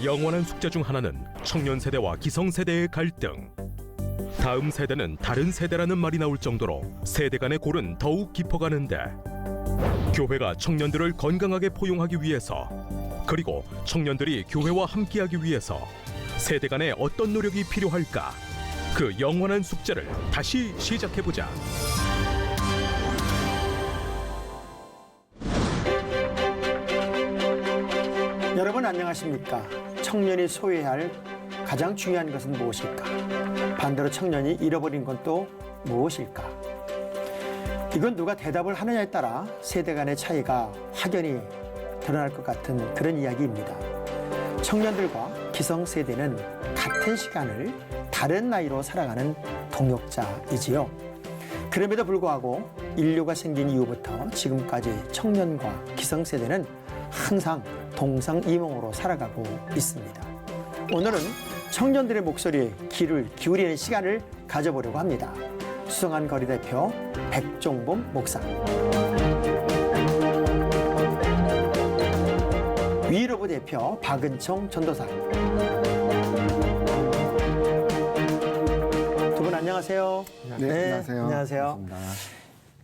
영원한 숙제 중 하나는 청년 세대와 기성 세대의 갈등. 다음 세대는 다른 세대라는 말이 나올 정도로 세대 간의 골은 더욱 깊어가는데, 교회가 청년들을 건강하게 포용하기 위해서, 그리고 청년들이 교회와 함께하기 위해서 세대 간에 어떤 노력이 필요할까? 그 영원한 숙제를 다시 시작해보자. 여러분 안녕하십니까? 청년이 소유해야 할 가장 중요한 것은 무엇일까? 반대로 청년이 잃어버린 건 또 무엇일까? 이건 누가 대답을 하느냐에 따라 세대 간의 차이가 확연히 드러날 것 같은 그런 이야기입니다. 청년들과 기성세대는 같은 시간을 다른 나이로 살아가는 동역자이지요. 그럼에도 불구하고 인류가 생긴 이후부터 지금까지 청년과 기성세대는 항상 동상이몽으로 살아가고 있습니다. 오늘은 청년들의 목소리에 귀를 기울이는 시간을 가져보려고 합니다. 수성한 거리 대표 백종범 목사, 위로브 대표 박은총 전도사. 두 분 안녕하세요. 네, 안녕하세요. 안녕하세요. 반갑습니다.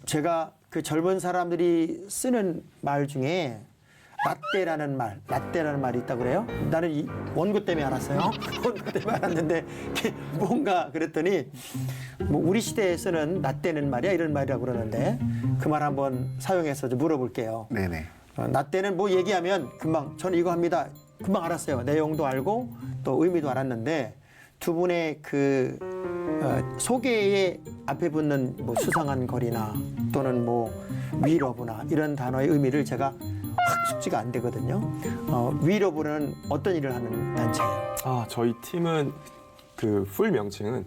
제가 그 젊은 사람들이 쓰는 말 중에 라떼라는 말이 있다고 그래요? 나는 이 원고 때문에 알았어요. 원고 때문에 알았는데 뭔가 그랬더니 뭐 우리 시대에 쓰는 라떼는 말이야 이런 말이라고 그러는데 그 말 한번 사용해서 좀 물어볼게요. 네네. 라떼는 뭐 얘기하면 금방 저는 이거 합니다. 금방 알았어요. 내용도 알고 또 의미도 알았는데 두 분의 그 소개의 앞에 붙는 뭐 수상한 거리나 또는 뭐 위러브나 이런 단어의 의미를 제가 확 숙지가 안 되거든요. 위러브는 어떤 일을 하는 단체예요? 저희 팀은 그 풀 명칭은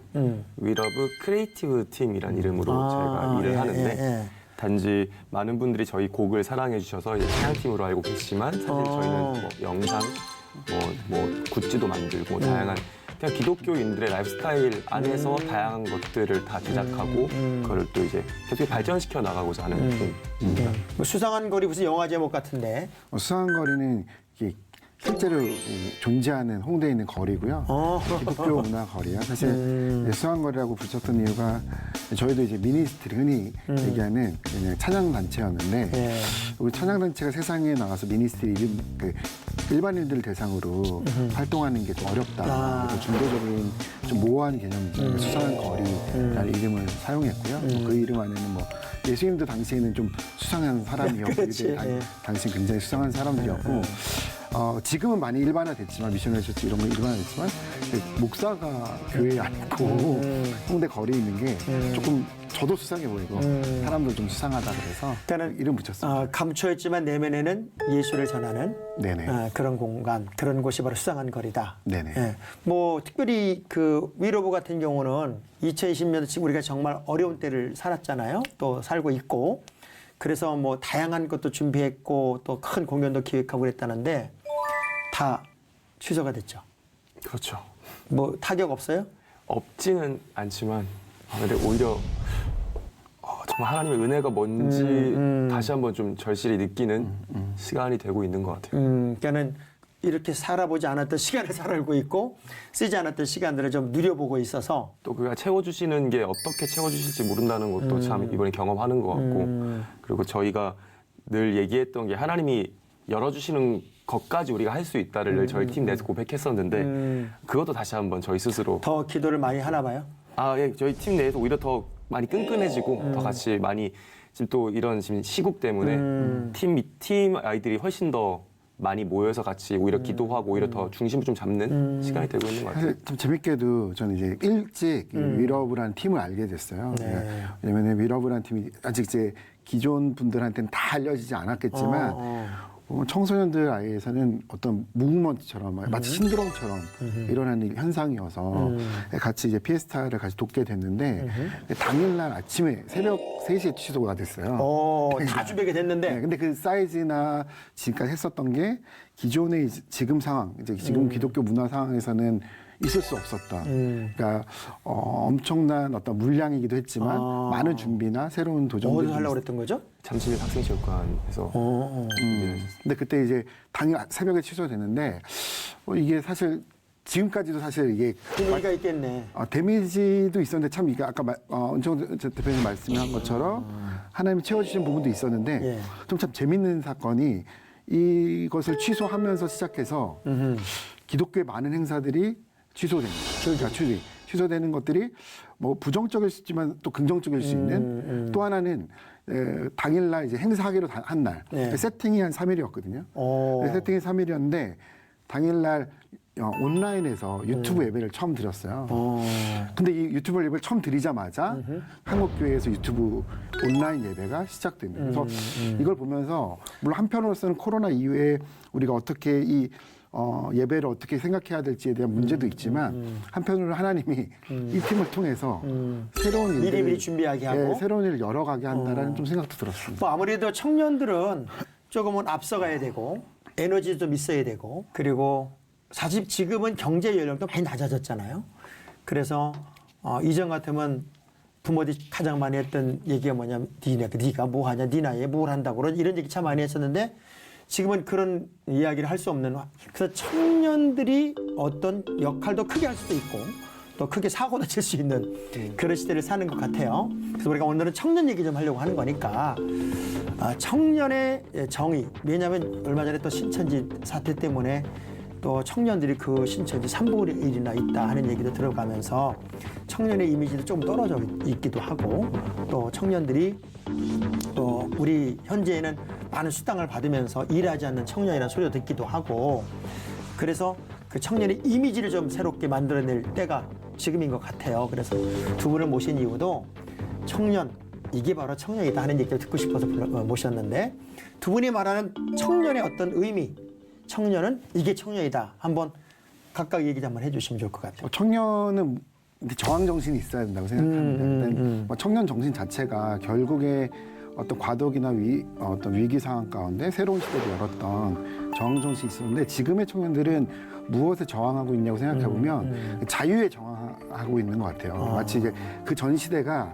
위러브 크리에이티브 팀이란 이름으로 저희가 일을 하는데 단지 많은 분들이 저희 곡을 사랑해 주셔서 이제 찬양팀으로 알고 계시지만 사실 저희는 뭐 영상, 뭐 굿즈도 만들고 다양한 그냥 기독교인들의 라이프스타일 안에서 다양한 것들을 다 제작하고 그걸 또 이제 계속 발전시켜 나가고자 하는 팀입니다. 뭐 수상한 거리 무슨 영화 제목 같은데? 수상한 거리는 이게 실제로 존재하는 홍대에 있는 거리고요. 기독교 문화 거리야. 사실 수상한 거리라고 붙였던 이유가 저희도 이제 미니스트리 흔히 얘기하는 그냥 찬양 단체였는데 우리 찬양 단체가 세상에 나가서 미니스트리 일반인들 대상으로 활동하는 게 좀 어렵다. 그래서 중도적인 좀 모호한 개념이죠. 수상한 거리라는 이름을 사용했고요. 그 이름 안에는 뭐 예수님도 당시에는 좀 수상한 사람이었고 당시 굉장히 수상한 사람들이었고 지금은 많이 일반화됐지만 미셔너리 처치 이런 거 일반화됐지만 목사가 교회에 아니고 홍대 거리에 있는 게 조금 저도 수상해 보이고 사람도 좀 수상하다 그래서 그러니까는 이름 붙였습니다. 감춰있지만 내면에는 예수를 전하는 네네. 그런 공간, 그런 곳이 바로 수상한 거리다. 네네. 뭐 특별히 그 위로브 같은 경우는 2020년도 지금 우리가 정말 어려운 때를 살았잖아요. 또 살고 있고 그래서 뭐 다양한 것도 준비했고 또 큰 공연도 기획하고 그랬다는데 다 취소가 됐죠. 그렇죠. 뭐 타격 없어요? 없지는 않지만 근데 오히려 정말 하나님의 은혜가 뭔지 다시 한번 좀 절실히 느끼는 시간이 되고 있는 것 같아요. 그러니까는 이렇게 살아보지 않았던 시간을 살고 있고 쓰지 않았던 시간들을 좀 누려보고 있어서 또 그가 채워주시는 게 어떻게 채워주실지 모른다는 것도 참 이번에 경험하는 것 같고 그리고 저희가 늘 얘기했던 게 하나님이 열어주시는 것까지 우리가 할 수 있다를 저희 팀 내에서 고백했었는데 그것도 다시 한번 저희 스스로 더 기도를 많이 하나 봐요? 예, 저희 팀 내에서 오히려 더 많이 끈끈해지고 더 같이 많이 지금 또 이런 지금 시국 때문에 팀 아이들이 훨씬 더 많이 모여서 같이 오히려 기도하고 오히려 더 중심을 좀 잡는 시간이 되고 있는 것 같아요. 사실 좀 재밌게도 저는 이제 일찍 위러브라는 팀을 알게 됐어요. 왜냐면 위러브라는 팀이 아직 이제 기존 분들한테는 다 알려지지 않았겠지만 청소년들 아이에서는 어떤 무브먼트처럼 마치 신드롬처럼 일어나는 현상이어서 같이 이제 피에스타를 같이 돕게 됐는데 당일날 아침에 새벽 3시에 취소가 됐어요. 다 준비가 됐는데. 네, 근데 그 사이즈나 지금까지 했었던 게 기존의 지금 상황, 이제 지금 기독교 문화 상황에서는 있을 수 없었던 그러니까 엄청난 어떤 물량이기도 했지만 많은 준비나 새로운 도전들이 어디서 하려고 그랬던 거죠? 잠실 학생체육관에서 근데 그때 이제 당일 새벽에 취소됐는데 이게 사실 지금까지도 사실 이게 의미가 있겠네. 데미지도 있었는데 참 이게 아까 은총 대표님 말씀한 것처럼 하나님이 채워주신 부분도 있었는데 예. 좀 참 재밌는 사건이 이것을 취소하면서 시작해서 기독교의 많은 행사들이 취소됩니다. 그러니까 취소되는 것들이 뭐 부정적일 수 있지만 또 긍정적일 수 있는 또 하나는 당일날 이제 행사하기로 한 날 예. 세팅이 한 3일이었거든요. 세팅이 3일이었는데 당일날 온라인에서 유튜브 예배를 처음 드렸어요. 근데 이 유튜브 예배를 처음 드리자마자 한국교회에서 유튜브 온라인 예배가 시작됩니다. 그래서 이걸 보면서 물론 한편으로서는 코로나 이후에 우리가 어떻게 이 예배를 어떻게 생각해야 될지에 대한 문제도 있지만 한편으로 하나님이 이 팀을 통해서 새로운 일들을 미리 준비하게 하고 새로운 일을 열어가게 한다라는 좀 생각도 들었습니다. 뭐 아무래도 청년들은 조금은 앞서가야 되고 에너지도 좀 있어야 되고 그리고 사실 지금은 경제 연령도 많이 낮아졌잖아요. 그래서 이전 같으면 부모들이 가장 많이 했던 얘기가 뭐냐면 네가 뭐 하냐, 네 나이에 뭘 한다고 이런 얘기 참 많이 했었는데 지금은 그런 이야기를 할 수 없는 그래서 청년들이 어떤 역할도 크게 할 수도 있고 또 크게 사고도 칠 수 있는 그런 시대를 사는 것 같아요. 그래서 우리가 오늘은 청년 얘기 좀 하려고 하는 거니까 청년의 정의 왜냐하면 얼마 전에 또 신천지 사태 때문에 또 청년들이 그 신천지 3분의 1이나 있다 하는 얘기도 들어가면서 청년의 이미지도 좀 떨어져 있기도 하고 또 청년들이 또 우리 현재에는 많은 수당을 받으면서 일하지 않는 청년이라는 소리도 듣기도 하고 그래서 그 청년의 이미지를 좀 새롭게 만들어낼 때가 지금인 것 같아요. 그래서 두 분을 모신 이유도 청년 이게 바로 청년이다 하는 얘기를 듣고 싶어서 모셨는데 두 분이 말하는 청년의 어떤 의미 청년은 이게 청년이다. 한번 각각 얘기 한번 해주시면 좋을 것 같아요. 청년은 저항 정신이 있어야 된다고 생각합니다. 청년 정신 자체가 결국에 어떤 과도기나 어떤 위기 상황 가운데 새로운 시대를 열었던 저항 정신이 있었는데 지금의 청년들은 무엇에 저항하고 있냐고 생각해 보면 자유에 저항하고 있는 것 같아요. 마치 이제 그 전 시대가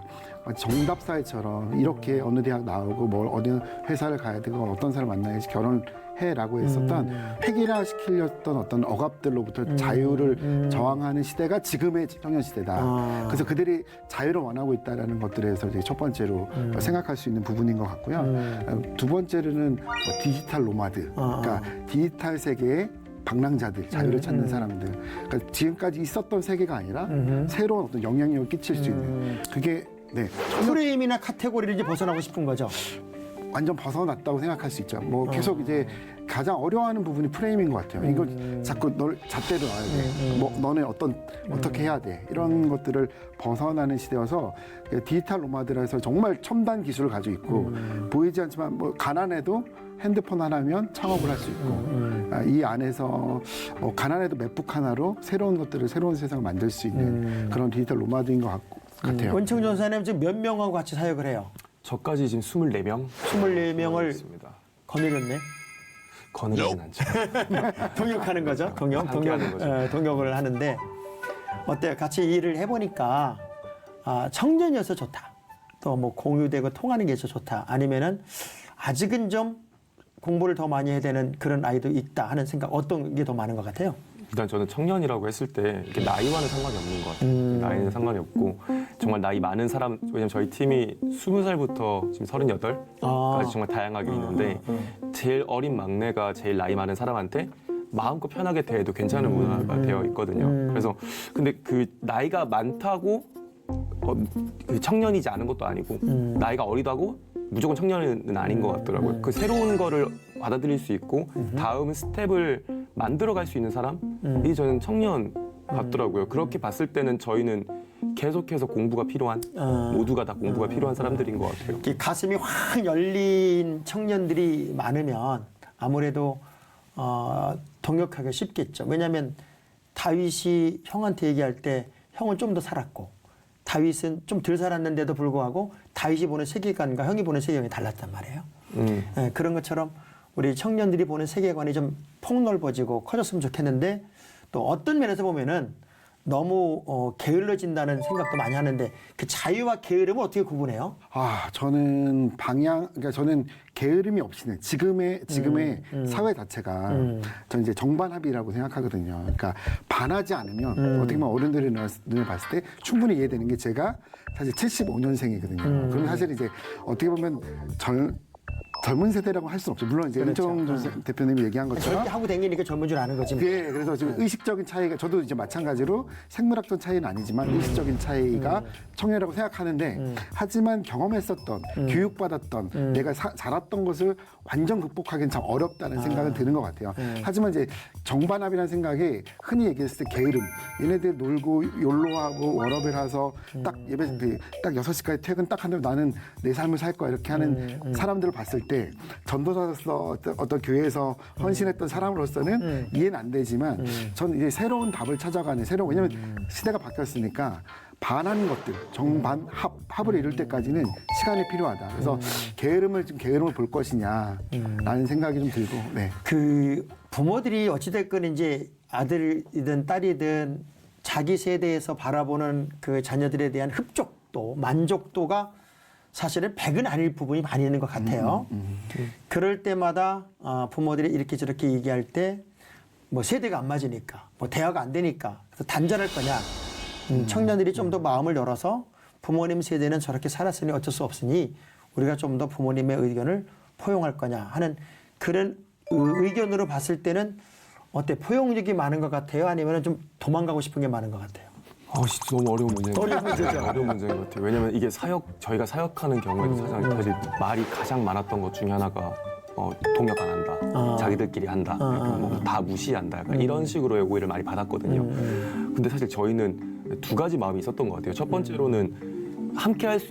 정답 사회처럼 이렇게 어느 대학 나오고 뭘 어느 회사를 가야 되고 어떤 사람 만나야지 결혼해라고 했었던 획일화시키려던 어떤 억압들로부터 자유를 저항하는 시대가 지금의 청년 시대다. 그래서 그들이 자유를 원하고 있다라는 것들에서 이제 첫 번째로 생각할 수 있는 부분인 것 같고요. 두 번째로는 디지털 노마드, 그러니까 디지털 세계의 방랑자들, 자유를 찾는 사람들. 그러니까 지금까지 있었던 세계가 아니라 새로운 어떤 영향력을 끼칠 수 있는 그게 프레임이나 카테고리를 이제 벗어나고 싶은 거죠. 완전 벗어났다고 생각할 수 있죠. 뭐 계속 이제 가장 어려워하는 부분이 프레임인 것 같아요. 이거 자꾸 널 잣대로 놔야 돼. 뭐 너네 어떻게 해야 돼. 이런 것들을 벗어나는 시대여서 디지털 노마드라서 정말 첨단 기술을 가지고 있고 보이지 않지만 뭐 가난해도 핸드폰 하나면 창업을 할 수 있고 이 안에서 가난해도 맥북 하나로 새로운 것들을 새로운 세상을 만들 수 있는 그런 디지털 노마드인 것 같아요. 원청 전사님 지금 몇 명하고 같이 사역을 해요? 저까지 지금 24명 24명을 있습니다. 거느렸네. 거느리진 않죠. 동역하는 거죠. 함께하는 거죠. 동역을 하는데 어때요? 같이 일을 해보니까 청년이어서 좋다. 또 뭐 공유되고 통하는 게 있어서 좋다. 아니면은 아직은 좀 공부를 더 많이 해야 되는 그런 아이도 있다 하는 생각 어떤 게 더 많은 것 같아요? 일단 저는 청년이라고 했을 때 이렇게 나이와는 상관이 없는 것 같아요. 나이는 상관이 없고 정말 나이 많은 사람 왜냐면 저희 팀이 20살부터 지금 38까지 정말 다양하게 있는데 제일 어린 막내가 제일 나이 많은 사람한테 마음껏 편하게 대해도 괜찮은 문화가 되어 있거든요. 그래서 근데 그 나이가 많다고 그 청년이지 않은 것도 아니고 나이가 어리다고 무조건 청년은 아닌 것 같더라고요. 그 새로운 거를 받아들일 수 있고 다음 스텝을 만들어갈 수 있는 사람이 저는 청년 같더라고요. 그렇게 봤을 때는 저희는 계속해서 공부가 필요한 모두가 다 공부가 필요한 사람들인 것 같아요. 가슴이 확 열린 청년들이 많으면 아무래도 동역하기 쉽겠죠. 왜냐하면 다윗이 형한테 얘기할 때 형은 좀 더 살았고 다윗은 좀 덜 살았는데도 불구하고 다윗이 보는 세계관과 형이 보는 세계관이 달랐단 말이에요. 네, 그런 것처럼 우리 청년들이 보는 세계관이 좀 폭넓어지고 커졌으면 좋겠는데 또 어떤 면에서 보면은 너무 게을러진다는 생각도 많이 하는데 그 자유와 게으름을 어떻게 구분해요? 저는 그러니까 저는 게으름이 없이는 지금의 사회 자체가 저는 이제 정반합이라고 생각하거든요. 그러니까 반하지 않으면 어떻게 보면 어른들의 눈에 봤을 때 충분히 이해되는 게 제가 사실 75년생이거든요. 그럼 사실 이제 어떻게 보면 젊은 세대라고 할 수는 없죠. 물론 이제 그렇죠. 은정 전 대표님이 얘기한 것처럼 저렇게 하고 다니니까 젊은 줄 아는 거지. 예, 그래서 지금 의식적인 차이가 저도 이제 마찬가지로 생물학적 차이는 아니지만 의식적인 차이가 청년이라고 생각하는데 하지만 경험했었던 교육받았던 내가 자랐던 것을 완전 극복하기는 참 어렵다는 생각은 드는 것 같아요. 하지만 이제 정반합이라는 생각이 흔히 얘기했을 때 게으름, 얘네들 놀고 욜로하고 워러벨 해서 딱 예배 딱 6시까지 퇴근 딱 한다면 나는 내 삶을 살 거야 이렇게 하는 사람들을 봤을 때 전도사로서 어떤 교회에서 헌신했던 사람으로서는 이해는 안 되지만 저는 이제 새로운 답을 찾아가는 왜냐면 시대가 바뀌었으니까 반하는 것들 합을 이룰 때까지는 시간이 필요하다. 그래서 게으름을 볼 것이냐라는 생각이 좀 들고. 네. 그 부모들이 어찌됐건 이제 아들이든 딸이든 자기 세대에서 바라보는 그 자녀들에 대한 흡족도, 만족도가 사실은 100은 아닐 부분이 많이 있는 것 같아요. 그럴 때마다 부모들이 이렇게 저렇게 얘기할 때 뭐 세대가 안 맞으니까, 뭐 대화가 안 되니까, 그래서 단절할 거냐. 청년들이 좀 더 마음을 열어서 부모님 세대는 저렇게 살았으니 어쩔 수 없으니 우리가 좀 더 부모님의 의견을 포용할 거냐 하는 그런 의견으로 봤을 때는 어때? 포용력이 많은 것 같아요? 아니면 좀 도망가고 싶은 게 많은 것 같아요? 진짜 너무 어려운 문제인 것 어려운 같아요. 문제죠. 어려운 문제인 것 같아요. 왜냐면 이게 저희가 사역하는 경우에도 사실 말이 가장 많았던 것 중에 하나가 통역 안 한다. 자기들끼리 한다. 뭐 다 무시한다. 약간 이런 식으로의 오해를 많이 받았거든요. 근데 사실 저희는 두 가지 마음이 있었던 것 같아요. 첫 번째로는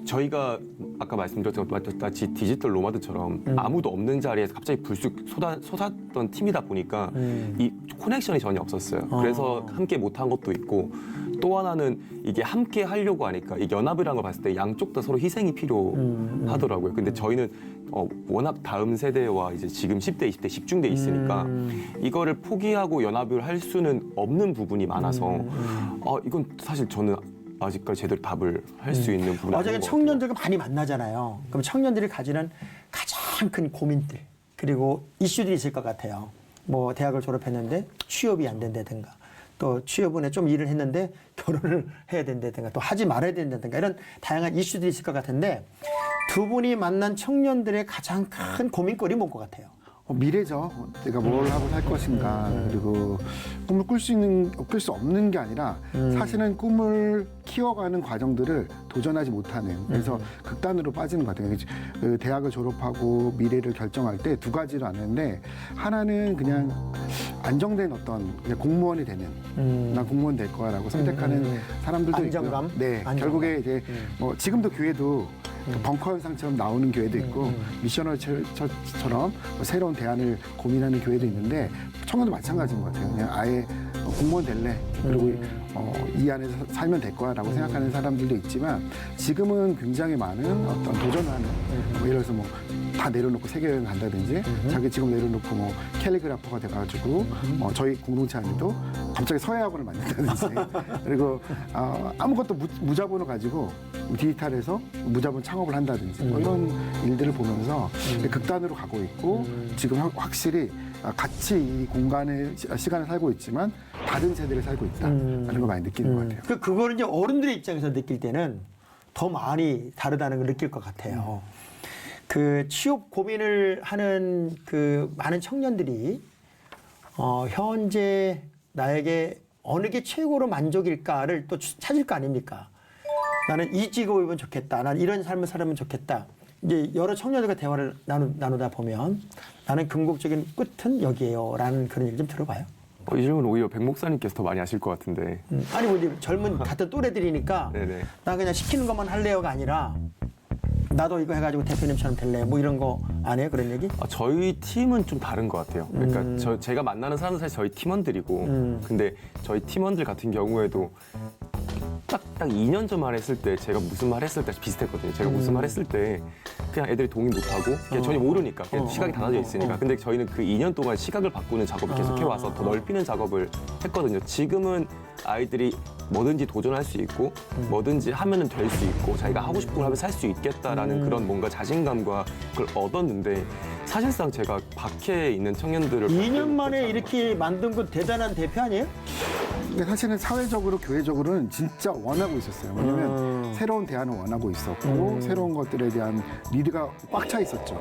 저희가 아까 말씀드렸듯이 디지털 노마드처럼 아무도 없는 자리에서 갑자기 불쑥 솟았던 팀이다 보니까 이 커넥션이 전혀 없었어요. 그래서 함께 못한 것도 있고 또 하나는 이게 함께 하려고 하니까 이 연합이라는 걸 봤을 때 양쪽 다 서로 희생이 필요하더라고요. 근데 저희는 워낙 다음 세대와 이제 지금 10대, 20대 집중돼 있으니까 이거를 포기하고 연합을 할 수는 없는 부분이 많아서 이건 사실 저는 아직까지 제대로 답을 할 수 있는 부분이 아닌 것 같아요. 청년들과 많이 만나잖아요. 그럼 청년들이 가지는 가장 큰 고민들 그리고 이슈들이 있을 것 같아요. 뭐 대학을 졸업했는데 취업이 안 된다든가 또 취업 후에 좀 일을 했는데 결혼을 해야 된다든가 또 하지 말아야 된다든가 이런 다양한 이슈들이 있을 것 같은데 두 분이 만난 청년들의 가장 큰 고민거리 뭔 것 같아요? 미래죠. 내가 뭘 하고 살 것인가. 그리고 꿈을 꿀 수 없는 게 아니라 사실은 꿈을 키워가는 과정들을 도전하지 못하는 그래서 극단으로 빠지는 것 같아요. 그 대학을 졸업하고 미래를 결정할 때 두 가지를 아는데 하나는 그냥 안정된 어떤 그냥 공무원이 되는 난 공무원 될 거야라고 선택하는 사람들도 안정감? 있고요. 네, 안정감. 결국에 이제 뭐 지금도 교회도 벙커 현상처럼 나오는 교회도 있고 미셔널처럼 새로운 대안을 고민하는 교회도 있는데 청년도 마찬가지인 것 같아요. 그냥 아예 공무원 될래 그리고 이 안에서 살면 될 거야라고 생각하는 사람들도 있지만 지금은 굉장히 많은 어떤 도전하는 뭐 예를 들어서 뭐 다 내려놓고 세계여행 간다든지 자기 직업 내려놓고 뭐 캘리그라퍼가 돼가지고 저희 공동체 안에도 갑자기 서예학원을 만든다든지 그리고 아무것도 무자본을 가지고 디지털에서 무자본 창업을 한다든지 뭐 이런 일들을 보면서 극단으로 가고 있고 지금 확실히 같이 이 공간의 시간을 살고 있지만 다른 세대를 살고 있다는 걸 많이 느끼는 것 같아요. 그거를 이제 어른들의 입장에서 느낄 때는 더 많이 다르다는 걸 느낄 것 같아요. 그 취업 고민을 하는 그 많은 청년들이 현재 나에게 어느 게 최고로 만족일까를 또 찾을 거 아닙니까? 나는 이 직업이면 좋겠다. 나는 이런 삶을 살면 좋겠다. 이제 여러 청년들과 대화를 나누다 보면 나는 궁극적인 끝은 여기에요라는 그런 얘기 좀 들어봐요. 이 질문은 오히려 백 목사님께서 더 많이 아실 것 같은데. 아니 뭐 이제 젊은 같은 또래들이니까 네네. 나 그냥 시키는 것만 할래요가 아니라 나도 이거 해가지고 대표님처럼 될래 뭐 이런 거 안 해요 그런 얘기? 저희 팀은 좀 다른 것 같아요. 그러니까 제가 만나는 사람은 사실 저희 팀원들이고 근데 저희 팀원들 같은 경우에도 딱 2년 전 말했을 때 제가 무슨 말 했을 때 비슷했거든요. 제가 무슨 말 했을 때 그냥 애들이 동의 못하고 그냥 전혀 모르니까 그냥 시각이 달라져 있으니까. 근데 저희는 그 2년 동안 시각을 바꾸는 작업을 계속 해와서 더 넓히는 작업을 했거든요. 지금은 아이들이 뭐든지 도전할 수 있고 뭐든지 하면은 될 수 있고 자기가 하고 싶은 걸 하면 살 수 있겠다라는 그런 뭔가 자신감과 그걸 얻었는데 사실상 제가 밖에 있는 청년들을 2년 만에 이렇게 만든 건 대단한 대표 아니에요? 근데 사실은 사회적으로 교회적으로는 진짜 원하고 있었어요. 왜냐면 새로운 대안을 원하고 있었고 새로운 것들에 대한 리드가 꽉 차 있었죠.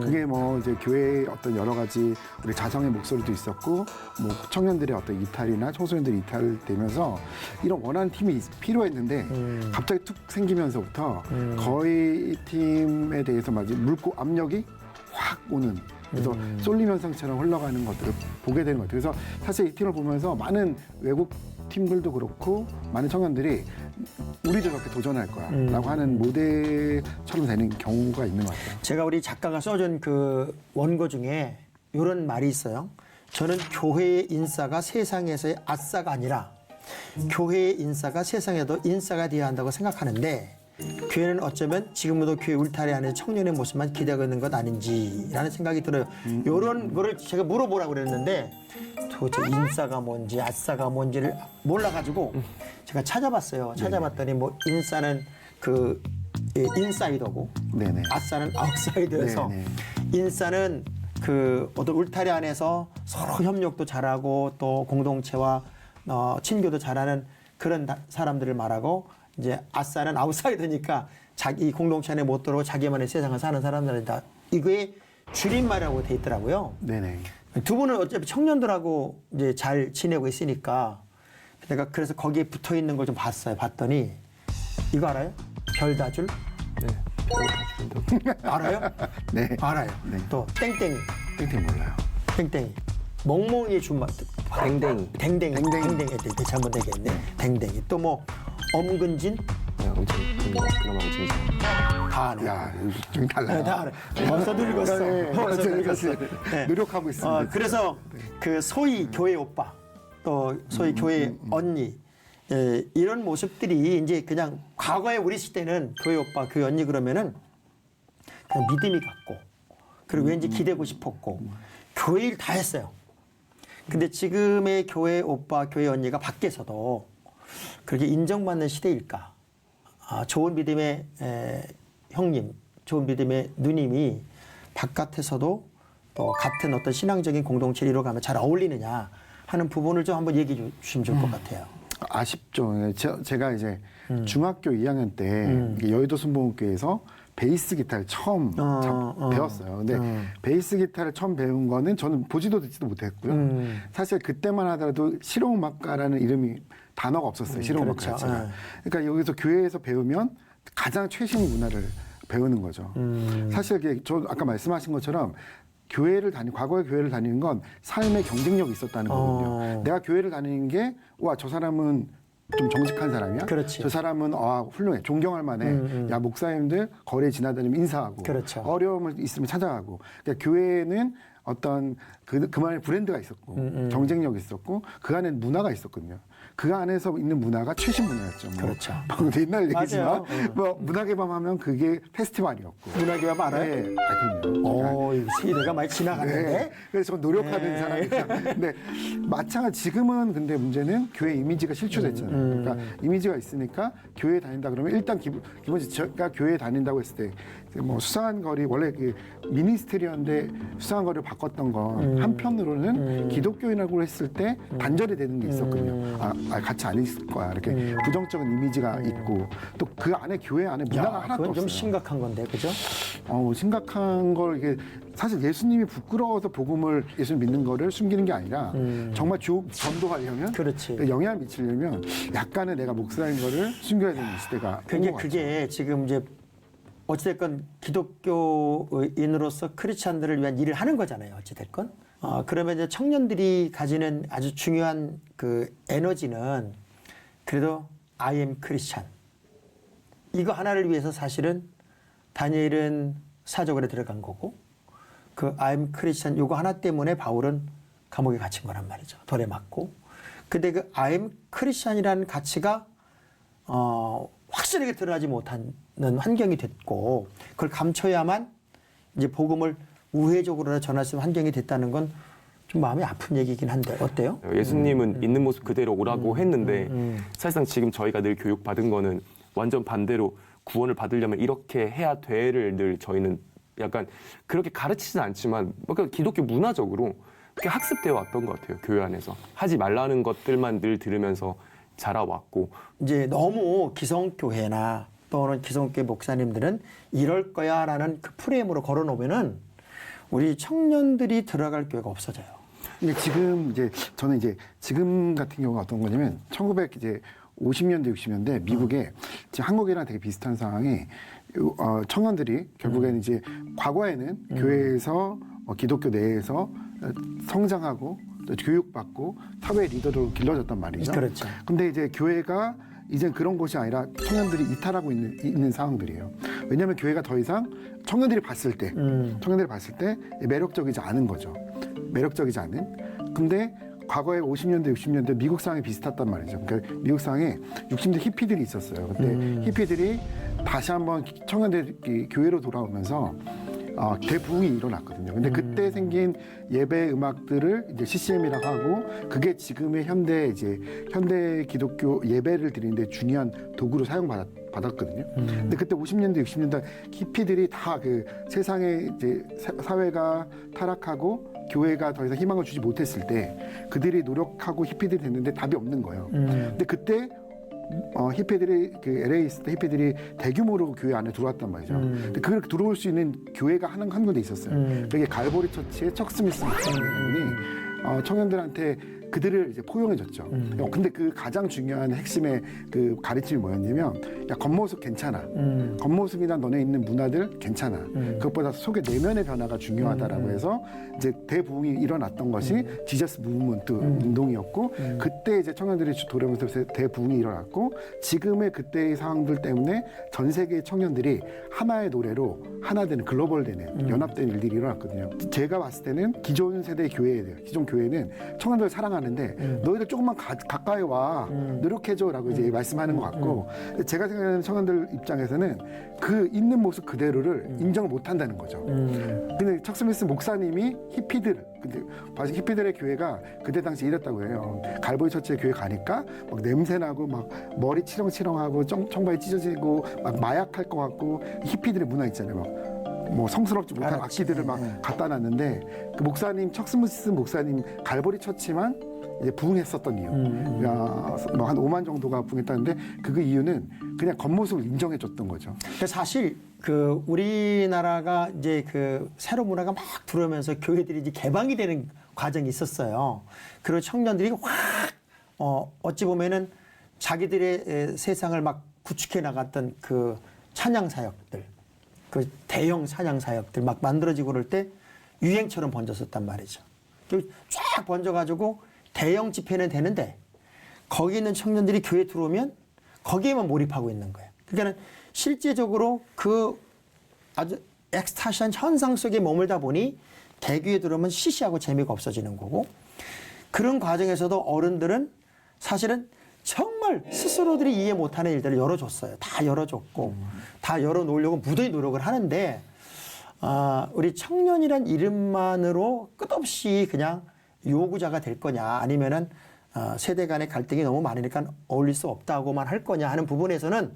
그게 뭐 이제 교회의 어떤 여러 가지 우리 자성의 목소리도 있었고 뭐 청년들의 어떤 이탈이나 청소년들이 이탈되면서 이런 원하는 팀이 필요했는데 갑자기 툭 생기면서부터 거의 이 팀에 대해서 마치 물고 압력이 확 오는 그래서 쏠림 현상처럼 흘러가는 것들을 보게 되는 것 같아요. 그래서 사실 이 팀을 보면서 많은 외국 팀들도 그렇고 많은 청년들이 우리도 저렇게 도전할 거야 라고 하는 모델처럼 되는 경우가 있는 것 같아요. 제가 우리 작가가 써준 그 원고 중에 이런 말이 있어요. 저는 교회의 인싸가 세상에서의 아싸가 아니라 교회의 인싸가 세상에도 인싸가 되어야 한다고 생각하는데 교회는 어쩌면 지금도 교회 울타리 안에 청년의 모습만 기대하고 있는 것 아닌지라는 생각이 들어요. 이런 거를 제가 물어보라고 그랬는데 도대체 인싸가 뭔지 아싸가 뭔지를 몰라가지고 제가 찾아봤어요. 찾아봤더니 뭐 인싸는 그 인사이더고 네네. 아싸는 아웃사이더여서 네네. 인싸는 그 어떤 울타리 안에서 서로 협력도 잘하고 또 공동체와 친교도 잘하는 그런 사람들을 말하고 이제 아싸는 아웃사이더니까 자기 공동체 안에 못 들어오고 자기만의 세상을 사는 사람들이다. 이거에 줄임말이라고 돼 있더라고요. 네네. 두 분은 어차피 청년들하고 이제 잘 지내고 있으니까 내가 그래서 거기에 붙어 있는 걸 좀 봤어요. 봤더니 이거 알아요? 별다줄? 네, 별을 다 준다고. 알아요? 네. 알아요. 네. 또 땡땡이, 땡땡 몰라요. 땡땡이. 멍멍이의 준말. 댕댕이. 댕댕이. 댕댕이. 잘못 얘기했네. 댕댕이. 또 뭐 엄근진? 네, 엄청 그나마 진짜. 다 아네. 야, 이거 좀 달라요. 네, 다 알아요. 벌써 늙었어. 네, 벌써 맞아요. 늙었어. 네. 노력하고 있습니다. 그래서 그 소위 교회 오빠, 또 소위 교회 언니, 이런 모습들이 이제 그냥 과거에 우리 시대는 교회 오빠, 교회 언니 그러면은 그냥 믿음이 갔고, 그리고 왠지 기대고 싶었고, 교회 일 다 했어요. 근데 지금의 교회 오빠, 교회 언니가 밖에서도 그렇게 인정받는 시대일까? 좋은 믿음의 형님, 좋은 믿음의 누님이 바깥에서도 또 같은 어떤 신앙적인 공동체를 이루어가면 잘 어울리느냐 하는 부분을 좀 한번 얘기해 주시면 좋을 것 같아요. 아쉽죠. 제가 이제 중학교 2학년 때 여의도 순복음교회에서 베이스 기타를 처음 배웠어요. 근데 베이스 기타를 처음 배운 거는 저는 보지도 듣지도 못했고요. 사실 그때만 하더라도 실용음악가라는 이름이 단어가 없었어요. 실용음악 그렇죠. 자체가. 그러니까 여기서 교회에서 배우면 가장 최신 문화를 배우는 거죠. 사실 저 아까 말씀하신 것처럼 과거에 교회를 다니는 건 삶의 경쟁력이 있었다는 거거든요. 내가 교회를 다니는 게, 와, 저 사람은 좀 정직한 사람이야? 그렇지. 저 사람은, 훌륭해. 존경할 만해. 야, 목사님들 거리에 지나다니면 인사하고. 그렇죠. 어려움을 있으면 찾아가고. 그러니까 교회는 어떤 그만의 브랜드가 있었고, 경쟁력이 있었고, 그 안에 문화가 있었거든요. 그 안에서 있는 문화가 최신 문화였죠. 뭐. 그렇죠. 방금 옛날 얘기지만, 맞아요. 뭐, 문화개방 하면 그게 페스티벌이었고. 문화교회 알아요? 네, 그럼요. 이 세대가 많이 지나갔는데. 네. 그래서 저 노력하는 사람이죠. 근데 마찬가지 지금은 근데 문제는 교회 이미지가 실추됐잖아요. 그러니까 이미지가 있으니까 교회 다닌다 그러면 일단 기본적으로 제가 교회 다닌다고 했을 때 뭐 수상한 거리 원래 그 미니스트리였는데 수상한 거리를 바꿨던 건 한편으로는 기독교인이라고 했을 때 단절이 되는 게 있었거든요. 같이 안 있을 거야. 이렇게 부정적인 이미지가 있고 또 그 안에 교회 안에 문화가 하나도 그건 없어요. 좀 심각한 건데, 그죠? 심각한 걸 이게 사실 예수님이 부끄러워서 복음을 예수님 믿는 거를 숨기는 게 아니라 정말 전도하려면 그렇지. 영향을 미치려면 약간은 내가 목사인 거를 숨겨야 되는 시대가 그게 지금 이제 어찌됐건 기독교인으로서 크리스찬들을 위한 일을 하는 거잖아요. 어찌됐건. 그러면 이제 청년들이 가지는 아주 중요한 그 에너지는 그래도 I am Christian. 이거 하나를 위해서 사실은 다니엘은 사적으로 들어간 거고 그 I am Christian 이거 하나 때문에 바울은 감옥에 갇힌 거란 말이죠. 돌에 맞고. 근데 그 I am Christian이라는 가치가 확실하게 드러나지 못하는 환경이 됐고 그걸 감춰야만 이제 복음을 우회적으로 전할 수 있는 환경이 됐다는 건 좀 마음이 아픈 얘기긴 한데 어때요? 예수님은 있는 모습 그대로 오라고 했는데 사실상 지금 저희가 늘 교육받은 거는 완전 반대로 구원을 받으려면 이렇게 해야 돼를 늘 저희는 약간 그렇게 가르치지는 않지만 뭔가 기독교 문화적으로 그렇게 학습되어 왔던 것 같아요. 교회 안에서. 하지 말라는 것들만 늘 들으면서 자라왔고 이제 너무 기성교회나 또는 기성교회 목사님들은 이럴 거야라는 그 프레임으로 걸어놓으면은 우리 청년들이 들어갈 교회가 없어져요. 근데 지금 이제 저는 이제 지금 같은 경우가 어떤 거냐면 1950년대 60년대 미국에 지금 한국이랑 되게 비슷한 상황이 청년들이 결국에는 이제 과거에는 교회에서 기독교 내에서 성장하고 또 교육받고 사회 리더로 길러졌단 말이죠. 그렇죠. 근데 이제 교회가 이제 그런 곳이 아니라 청년들이 이탈하고 있는 상황들이에요. 왜냐하면 교회가 더 이상 청년들이 봤을 때 매력적이지 않은 거죠. 매력적이지 않은. 근데 과거에 50년대, 60년대 미국 상황이 비슷했단 말이죠. 그러니까 미국 상황에 60년대 히피들이 있었어요. 근데 히피들이 다시 한번 청년들이 교회로 돌아오면서 대부흥이 일어났거든요. 근데 그때 생긴 예배 음악들을 이제 CCM이라고 하고 그게 지금의 현대 기독교 예배를 드리는데 중요한 도구로 사용받았거든요. 근데 그때 50년대, 60년대 히피들이 다 그 세상에 이제 사회가 타락하고 교회가 더 이상 희망을 주지 못했을 때 그들이 노력하고 히피들이 됐는데 답이 없는 거예요. 근데 그때 히피들이 그 LA 있을 때 히피들이 대규모로 교회 안에 들어왔단 말이죠. 근데 그렇게 들어올 수 있는 교회가 한 군데 있었어요. 그게 갈보리 처치의 척 스미스 분이 청년들한테 그들을 이제 포용해줬죠. 근데 그 가장 중요한 핵심의 그 가르침이 뭐였냐면, 야, 겉모습 괜찮아. 겉모습이나 너네 있는 문화들 괜찮아. 그것보다 속의 내면의 변화가 중요하다라고 해서 이제 대부흥이 일어났던 것이 지저스 무브먼트 운동이었고, 그때 이제 청년들이 돌아오면서 대부흥이 일어났고, 지금의 그때의 상황들 때문에 전 세계의 청년들이 하나의 노래로 하나 되는 글로벌 되는 연합된 일들이 일어났거든요. 제가 봤을 때는 기존 세대 교회들, 기존 교회는 청년들을 사랑하는데 너희들 조금만 가까이 와 노력해줘라고 이제 말씀하는 것 같고, 제가 생각하는 청년들 입장에서는 그 있는 모습 그대로를 인정을 못한다는 거죠. 근데 척 스미스 목사님이 근데 히피들의 교회가 그때 당시 이랬다고 해요. 갈보리 처치의 교회 가니까 막 냄새나고 막 머리 치렁치렁하고 청바지 찢어지고 막 마약할 것 같고, 히피들의 문화 있잖아요. 막 뭐 성스럽지 못한 악기들을 막 갖다 놨는데, 그 목사님 척 스미스 목사님 갈보리 처치만 이제 부흥했었던 이유. 뭐 한 5만 정도가 부흥했다는데, 그 이유는 그냥 겉모습을 인정해줬던 거죠. 사실 그 우리나라가 이제 그 새로운 문화가 막 들어오면서 교회들이 이제 개방이 되는 과정이 있었어요. 그리고 청년들이 확 어찌 보면은 자기들의 세상을 막 구축해 나갔던 그 찬양 사역들, 그 대형 찬양 사역들 막 만들어지고 그럴 때 유행처럼 번졌었단 말이죠. 쫙 번져가지고 대형 집회는 되는데 거기 있는 청년들이 교회 들어오면 거기에만 몰입하고 있는 거예요. 그러니까 실제적으로 그 아주 엑스타시한 현상 속에 머물다 보니 대교에 들어오면 시시하고 재미가 없어지는 거고, 그런 과정에서도 어른들은 사실은 정말 스스로들이 이해 못하는 일들을 열어줬어요. 다 열어줬고 다 열어놓으려고 무도히 노력을 하는데, 우리 청년이란 이름만으로 끝없이 그냥 요구자가 될 거냐, 아니면은 세대 간의 갈등이 너무 많으니까 어울릴 수 없다고만 할 거냐 하는 부분에서는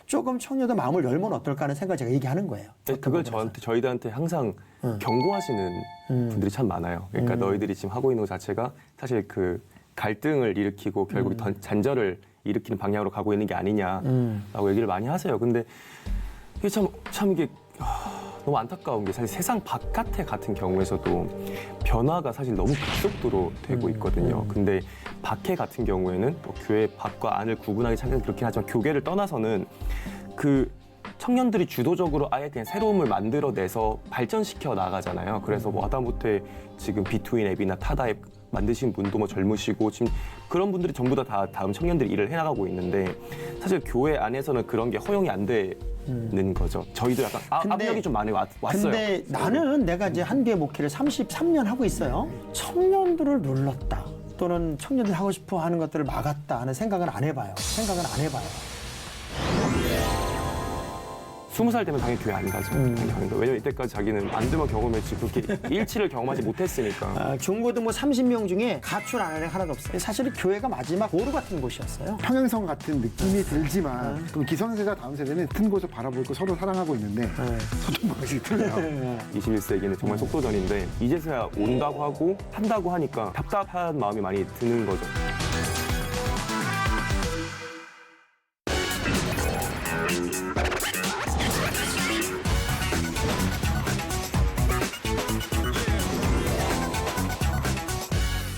조금 청년들 마음을 열면 어떨까 하는 생각을 제가 얘기하는 거예요. 그걸 저희들한테 항상 경고하시는 분들이 참 많아요. 그러니까 너희들이 지금 하고 있는 것 자체가 사실 그 갈등을 일으키고 결국 잔절을 일으키는 방향으로 가고 있는 게 아니냐라고 얘기를 많이 하세요. 근데 이게 참 이게 너무 안타까운 게, 사실 세상 바깥에 같은 경우에서도 변화가 사실 너무 급속도로 되고 있거든요. 근데 밖에 같은 경우에는 뭐 교회 밖과 안을 구분하기 참 그렇긴 하지만, 교계를 떠나서는 그 청년들이 주도적으로 아예 그냥 새로움을 만들어내서 발전시켜 나가잖아요. 그래서 뭐 하다못해 지금 비투인 앱이나 타다 앱 만드신 분도 뭐 젊으시고, 지금 그런 분들이 전부 다 다음 청년들이 일을 해나가고 있는데, 사실 교회 안에서는 그런 게 허용이 안 되는 거죠. 저희도 약간 압력이 좀 많이 왔어요. 근데 나는 내가 이제 한교회 목회를 33년 하고 있어요. 청년들을 눌렀다 또는 청년들이 하고 싶어 하는 것들을 막았다 하는 생각은 안 해봐요. 20살 되면 당연히 교회 안 가죠. 당연히 안 가요. 왜냐면 이때까지 자기는 안 되면 경험했지 그렇게 일치를 경험하지 못했으니까. 중고등부 30명 중에 가출 안 하는 애 하나도 없어요. 사실 교회가 마지막 보루 같은 곳이었어요. 평행선 같은 느낌이 들지만 그럼 기성세대와 다음 세대는 같은 곳을 바라보고 서로 사랑하고 있는데 소통 방식이 틀려요. 21세기는 정말 속도전인데 이제서야 온다고 하고 한다고 하니까 답답한 마음이 많이 드는 거죠.